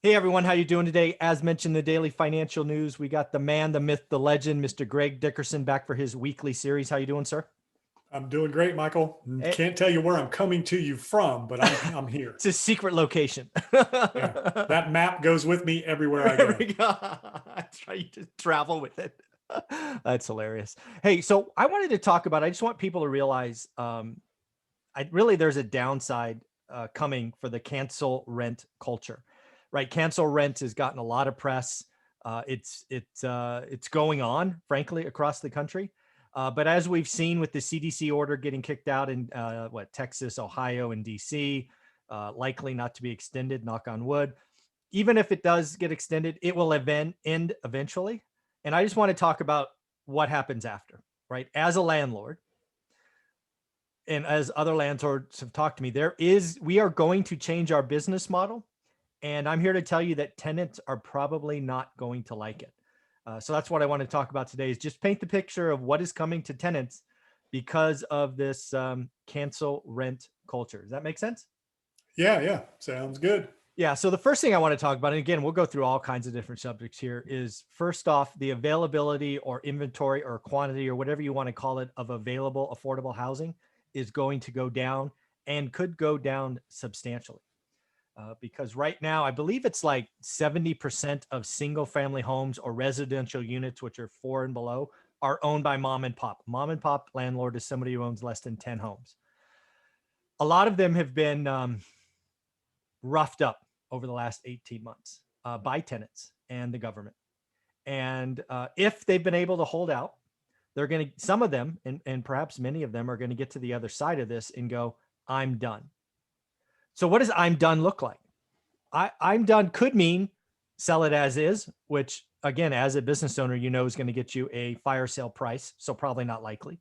Hey everyone, how you doing today? As mentioned, the daily financial news. We got the man, the myth, the legend, Mr. Greg Dickerson, back for his weekly series. How you doing, sir? I'm doing great, Michael. Eh, Can't tell you where I'm coming to you from, but I'm here. It's a secret location. Yeah, that map goes with me everywhere I There go. we go. That's right. You just travel with it. That's hilarious. Hey, so I wanted to talk about. I just want people to realize, there's a downside coming for the cancel rent culture, right? Cancel rent has gotten a lot of press. It's going on, frankly, across the country. But as we've seen with the CDC order getting kicked out in Texas, Ohio, and DC, likely not to be extended. Knock on wood. Even if it does get extended, it will end eventually. And I just want to talk about what happens after, right? As a landlord, and as other landlords have talked to me, we are going to change our business model. And I'm here to tell you that tenants are probably not going to like it. So that's what I want to talk about today, is just paint the picture of what is coming to tenants because of this cancel rent culture. Does that make sense? Yeah, yeah, sounds good. Yeah. So the first thing I want to talk about, and again, we'll go through all kinds of different subjects here, is first off, the availability or inventory or quantity or whatever you want to call it of available affordable housing is going to go down and could go down substantially. Because right now, I believe it's like 70% of single family homes or residential units, which are 4 and below, are owned by mom and pop. Mom and pop landlord is somebody who owns less than 10 homes. A lot of them have been roughed up over the last 18 months by tenants and the government. And if they've been able to hold out, some of them, and perhaps many of them, are going to get to the other side of this and go, I'm done. So what does I'm done look like? I'm done could mean sell it as is, which again, as a business owner, is going to get you a fire sale price. So probably not likely.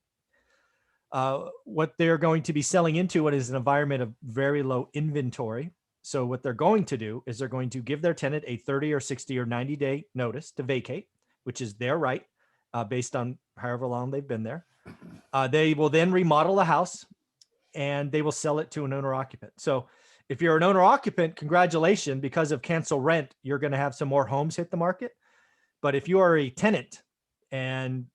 What they're going to be selling into is an environment of very low inventory. So what they're going to do is they're going to give their tenant a 30 or 60 or 90-day notice to vacate, which is their right based on however long they've been there. They will then remodel the house and they will sell it to an owner occupant. So if you're an owner occupant, congratulations, because of cancel rent, you're going to have some more homes hit the market. But if you are a tenant and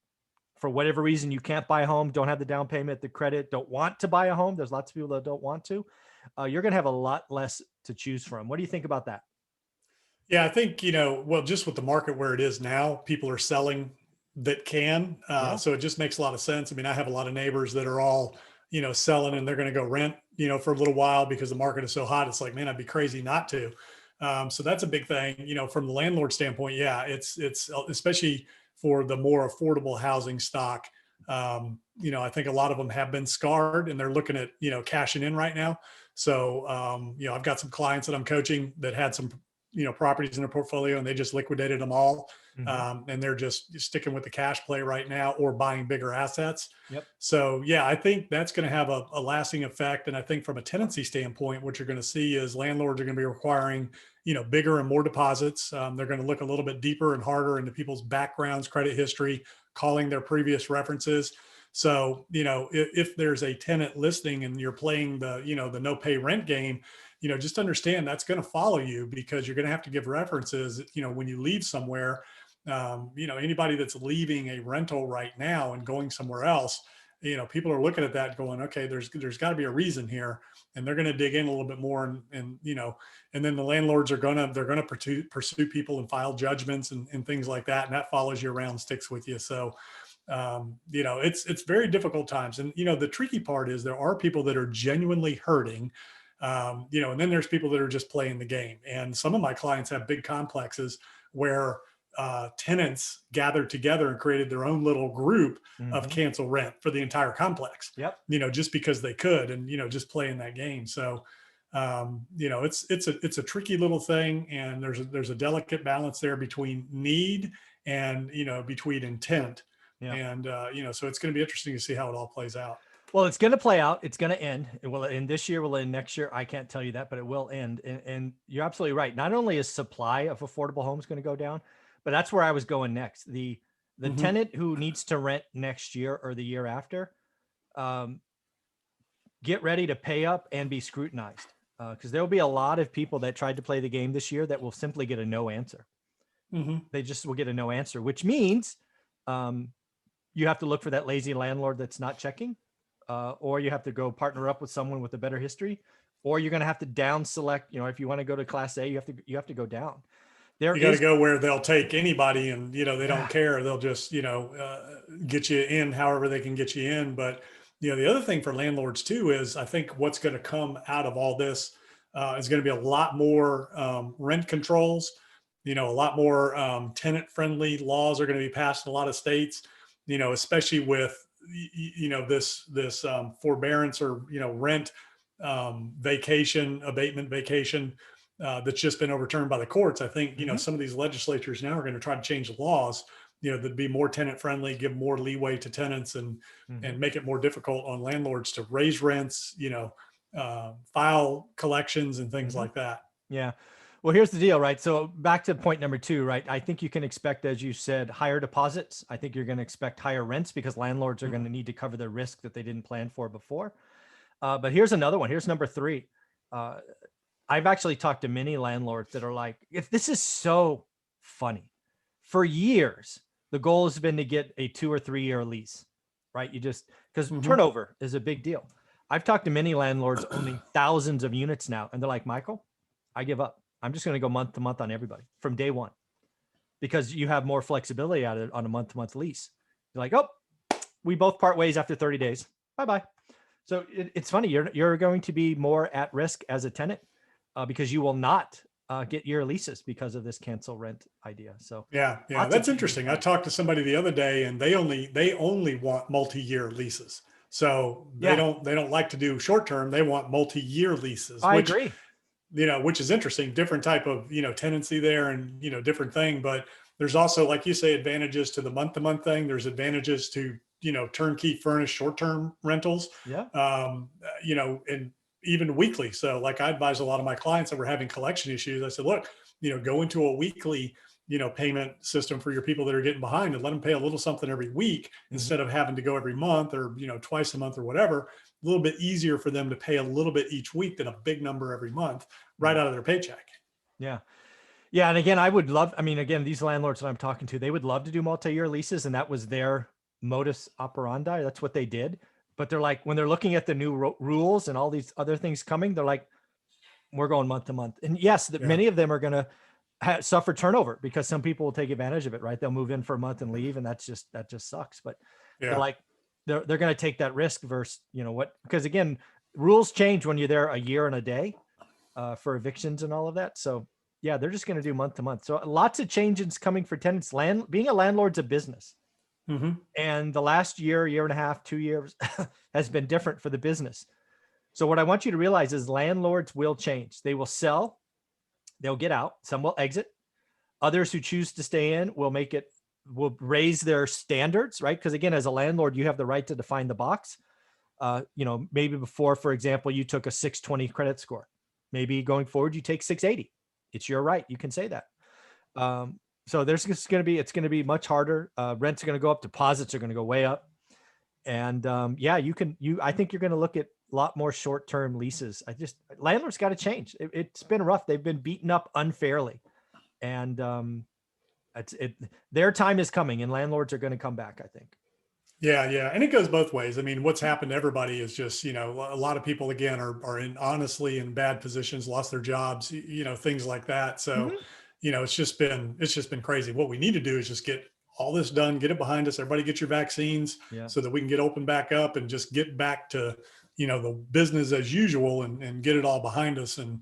for whatever reason you can't buy a home, don't have the down payment, the credit, don't want to buy a home, there's lots of people that don't want to, you're going to have a lot less to choose from. What do you think about that? Yeah, I think, well, just with the market where it is now, people are selling that can. Yeah. So it just makes a lot of sense. I mean, I have a lot of neighbors that are all, selling and they're going to go rent, for a little while because the market is so hot. It's like, man, I'd be crazy not to. So that's a big thing, from the landlord standpoint. Yeah, it's especially for the more affordable housing stock. I think a lot of them have been scarred and they're looking at, cashing in right now. So, I've got some clients that I'm coaching that had some properties in their portfolio and they just liquidated them all. Mm-hmm. And they're just sticking with the cash play right now or buying bigger assets. Yep. So yeah, I think that's going to have a lasting effect. And I think from a tenancy standpoint, what you're going to see is landlords are going to be requiring, bigger and more deposits. They're going to look a little bit deeper and harder into people's backgrounds, credit history, calling their previous references. So, if there's a tenant listing and you're playing the no pay rent game, just understand that's going to follow you because you're going to have to give references, when you leave somewhere. Anybody that's leaving a rental right now and going somewhere else, people are looking at that going, okay, there's got to be a reason here. And they're going to dig in a little bit more and then the landlords they're going to pursue people and file judgments and things like that. And that follows you around, sticks with you. So, it's very difficult times. And, the tricky part is there are people that are genuinely hurting. And then there's people that are just playing the game. And some of my clients have big complexes where tenants gathered together and created their own little group of Mm-hmm. cancel rent for the entire complex, Yep. just because they could and, just playing that game. So, it's a tricky little thing. And there's a delicate balance there between need and, between intent. Yeah. And, so it's going to be interesting to see how it all plays out. Well, it's going to play out. It's going to end. It will end this year, will end next year. I can't tell you that, but it will end. And you're absolutely right. Not only is supply of affordable homes going to go down, but that's where I was going next. The Mhm. tenant who needs to rent next year or the year after, get ready to pay up and be scrutinized. because there will be a lot of people that tried to play the game this year that will simply get a no answer. They just will get a no answer, which means you have to look for that lazy landlord that's not checking, or you have to go partner up with someone with a better history, or you're going to have to down select. If you want to go to Class A, you have to go down. You got to go where they'll take anybody, and they don't care. They'll just get you in however they can get you in. But the other thing for landlords too is, I think what's going to come out of all this is going to be a lot more rent controls. A lot more tenant friendly laws are going to be passed in a lot of states. Especially with this forbearance or rent abatement vacation that's just been overturned by the courts. I think some of these legislatures now are going to try to change the laws that'd be more tenant friendly, give more leeway to tenants, and make it more difficult on landlords to raise rents, file collections and things like that. Yeah. Well, here's the deal, right? So back to point number 2, right? I think you can expect, as you said, higher deposits. I think you're going to expect higher rents because landlords are going to need to cover the risk that they didn't plan for before. But here's another one. Here's number 3. I've actually talked to many landlords that are like, if this is so funny, for years, the goal has been to get a 2 or 3 year lease, right? Because turnover is a big deal. I've talked to many landlords owning thousands of units now, and they're like, Michael, I give up. I'm just going to go month to month on everybody from day one, because you have more flexibility on a month to month lease. You're like, oh, we both part ways after 30 days. Bye-bye. So it's funny. You're going to be more at risk as a tenant because you will not get year leases because of this cancel rent idea. So yeah, that's interesting. I talked to somebody the other day, and they only want multi-year leases. So they don't like to do short-term. They want multi-year leases. I agree. Which is interesting, different type of, tenancy there, and, different thing. But there's also, like you say, advantages to the month-to-month thing. There's advantages to, turnkey furnished short-term rentals, and even weekly. So like I advise a lot of my clients that were having collection issues. I said, look, go into a weekly, payment system for your people that are getting behind, and let them pay a little something every week instead of having to go every month or, twice a month or whatever. A little bit easier for them to pay a little bit each week than a big number every month right out of their paycheck. Yeah. Yeah. And again, again, these landlords that I'm talking to, they would love to do multi-year leases, and that was their modus operandi. That's what they did. But they're like, when they're looking at the new rules and all these other things coming, they're like, we're going month to month. And yes, many of them are going to suffer turnover because some people will take advantage of it, right? They'll move in for a month and leave, and that just sucks. But they're like, they're going to take that risk versus, because again, rules change when you're there a year and a day for evictions and all of that. So yeah, they're just going to do month to month. So lots of changes coming for tenants. Being a landlord's a business. And the last year and a half, 2 years has been different for the business. So what I want you to realize is landlords will change. They will sell, they'll get out, some will exit. Others who choose to stay in will raise their standards, right? Because again, as a landlord, you have the right to define the box. Maybe before, for example, you took a 620 credit score. Maybe going forward, you take 680. It's your right. You can say that. So it's going to be much harder. Rents are going to go up. Deposits are going to go way up. And I think you're going to look at a lot more short-term leases. Landlords got to change. It's been rough. They've been beaten up unfairly. And their time is coming, and landlords are going to come back, I think. Yeah. And it goes both ways. I mean, what's happened to everybody is just, a lot of people, again, are honestly in bad positions, lost their jobs, things like that. So, it's just been crazy. What we need to do is just get all this done, get it behind us. Everybody get your vaccines so that we can get open back up and just get back to, the business as usual and get it all behind us and,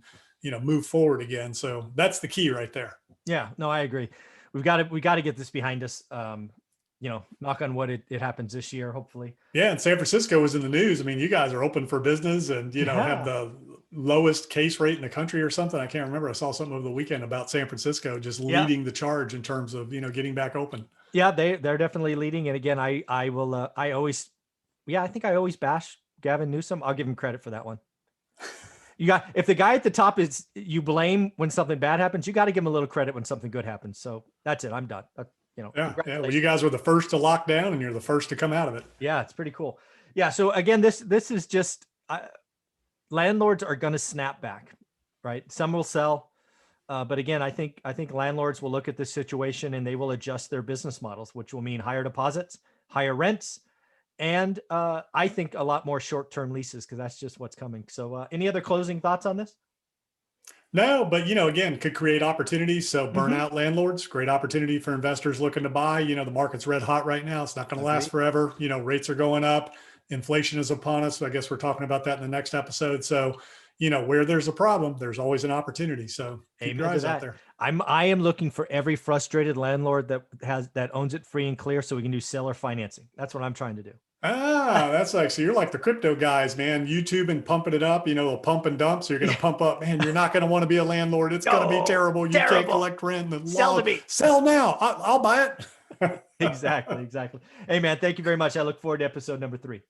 move forward again. So that's the key right there. Yeah, no, I agree. We got to get this behind us. Knock on wood, it happens this year, hopefully. Yeah. And San Francisco was in the news. I mean, you guys are open for business and, have the lowest case rate in the country or something. I can't remember. I saw something over the weekend about San Francisco just leading the charge in terms of, getting back open. Yeah, they're definitely leading. And again, I think I always bash Gavin Newsom. I'll give him credit for that one. If the guy at the top is you blame when something bad happens, you got to give him a little credit when something good happens. So that's it. I'm done. Yeah. Well, you guys were the first to lock down, and you're the first to come out of it. Yeah, it's pretty cool. Yeah. So again, this is just landlords are going to snap back, right? Some will sell. But again, I think landlords will look at this situation and they will adjust their business models, which will mean higher deposits, higher rents, and I think a lot more short-term leases, because that's just what's coming. So any other closing thoughts on this? No, but again, could create opportunities. So burnout landlords, great opportunity for investors looking to buy. The market's red hot right now. It's not going to last forever. Rates are going up. Inflation is upon us. So I guess we're talking about that in the next episode. So, where there's a problem, there's always an opportunity. So keep your eyes out there. I am looking for every frustrated landlord that owns it free and clear, so we can do seller financing. That's what I'm trying to do. That's so you're like the crypto guys, man. YouTube and pumping it up, a pump and dump. So you're going to pump up, man. You're not going to want to be a landlord. It's going to be terrible. You can't collect rent. Sell now. I'll buy it. Exactly. Hey, man, thank you very much. I look forward to episode number 3.